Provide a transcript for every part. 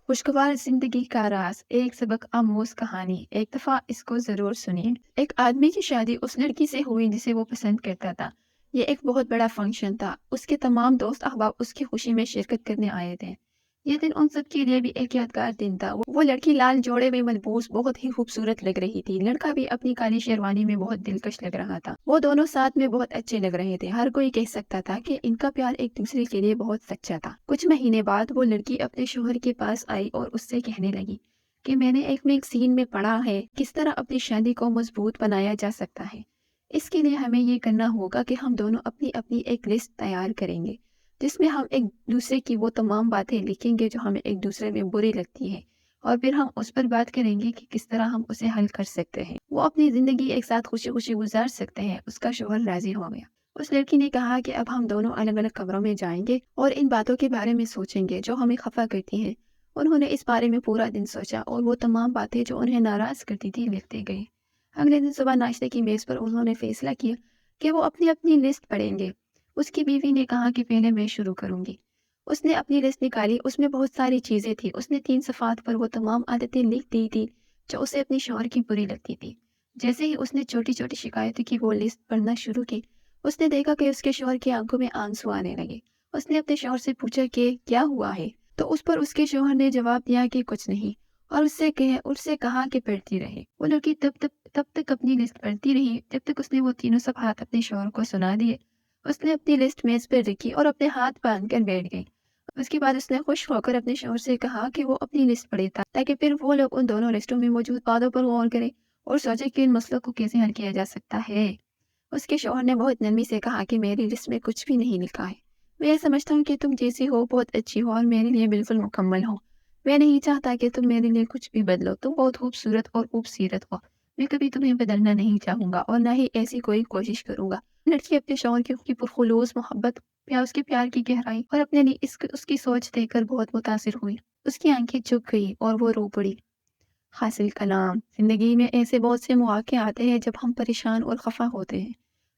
खुशगवार जिंदगी का राज, एक सबक आमोज कहानी। एक दफा इसको जरूर सुनिए। एक आदमी की शादी उस लड़की से हुई जिसे वो पसंद करता था। ये एक बहुत बड़ा फंक्शन था। उसके तमाम दोस्त अहबाब उसकी खुशी में शिरकत करने आए थे। ये दिन उन सब के लिए भी एक यादगार दिन था। वो लड़की लाल जोड़े में मलबूस बहुत ही खूबसूरत लग रही थी। लड़का भी अपनी काली शेरवानी में बहुत दिलकश लग रहा था। वो दोनों साथ में बहुत अच्छे लग रहे थे। हर कोई कह सकता था कि इनका प्यार एक दूसरे के लिए बहुत सच्चा था। कुछ महीने बाद वो लड़की अपने शोहर के पास आई और उससे कहने लगी कि मैंने एक मैगजीन में पढ़ा है किस तरह अपनी शादी को मजबूत बनाया जा सकता है। इसके लिए हमें ये करना होगा कि हम दोनों अपनी अपनी एक लिस्ट तैयार करेंगे, जिसमें हम एक दूसरे की वो तमाम बातें लिखेंगे जो हमें एक दूसरे में बुरी लगती है, और फिर हम उस पर बात करेंगे कि किस तरह हम उसे हल कर सकते हैं। वो अपनी जिंदगी एक साथ खुशी खुशी गुजार सकते हैं। उसका शोहर राजी हो गया। उस लड़की ने कहा कि अब हम दोनों अलग अलग कमरों में जाएंगे और इन बातों के बारे में सोचेंगे जो हमें खफा करती हैं। उन्होंने इस बारे में पूरा दिन सोचा और वो तमाम बातें जो उन्हें नाराज करती थी लिखते गए। अगले दिन सुबह नाश्ते की मेज पर उन्होंने फैसला किया कि वो अपनी अपनी लिस्ट पढ़ेंगे। उसकी बीवी ने कहा कि पहले मैं शुरू करूंगी। उसने अपनी लिस्ट निकाली। उसमें बहुत सारी चीजें थी। उसने 3 सफ़ात पर वो तमाम आदतें लिख दी थी जो उसे अपने शौहर की बुरी लगती थी। जैसे ही उसने छोटी छोटी शिकायतों की वो लिस्ट पढ़ना शुरू की, उसने देखा कि उसके शौहर की आंखों में आंसू आने लगे। उसने अपने शौहर से पूछा कि क्या हुआ है, तो उस पर उसके शौहर ने जवाब दिया कि कुछ नहीं, और उससे कहा कि पढ़ती रहे। वो लड़की तब तक अपनी लिस्ट पढ़ती रही जब तक उसने वो 3 सफ़ात अपने शौहर को सुना दिए। उसने अपनी लिस्ट मेज पर रखी और अपने हाथ बांध कर बैठ गई। उसके बाद उसने खुश होकर अपने शौहर से कहा कि वो अपनी लिस्ट पढ़े ताकि फिर वो लोग उन दोनों लिस्टों में मौजूद बातों पर गौर करें और सोचे कि इन मसलों को कैसे हल किया जा सकता है। उसके शौहर ने बहुत नरमी से कहा कि मेरी लिस्ट में कुछ भी नहीं लिखा है। मैं ये समझता हूँ कि तुम जैसी हो बहुत अच्छी हो और मेरे लिए बिल्कुल मुकम्मल हो। मैं नहीं चाहता कि तुम मेरे लिए कुछ भी बदलो। तुम बहुत खूबसूरत और खूबसीरत हो। मैं कभी तुम्हें बदलना नहीं चाहूंगा और ना ही ऐसी कोई कोशिश करूंगा। लड़की अपने शौहर की पुरखुलूस मोहब्बत, उसके प्यार की गहराई और अपने लिए उसकी सोच देखकर बहुत मुतासिर हुई। उसकी आंखें झुक गई और वो रो पड़ी। हासिल कलाम, जिंदगी में ऐसे बहुत से मौके आते हैं जब हम परेशान और खफा होते हैं।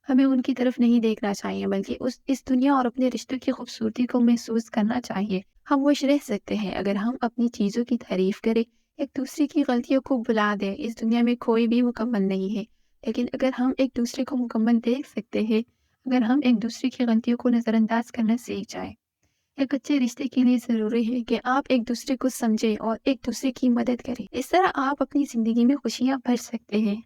हमें उनकी तरफ नहीं देखना चाहिए, बल्कि उस इस दुनिया और अपने रिश्तों की खूबसूरती को महसूस करना चाहिए। हम खुश रह सकते हैं अगर हम अपनी चीज़ों की तारीफ करें, एक दूसरे की गलतियों को भुला दें। इस दुनिया में कोई भी मुकम्मल नहीं है, लेकिन अगर हम एक दूसरे को मुकम्मल देख सकते हैं, अगर हम एक दूसरे की गलतियों को नज़रअंदाज करना सीख जाएं। एक अच्छे रिश्ते के लिए ज़रूरी है कि आप एक दूसरे को समझें और एक दूसरे की मदद करें। इस तरह आप अपनी ज़िंदगी में खुशियाँ भर सकते हैं।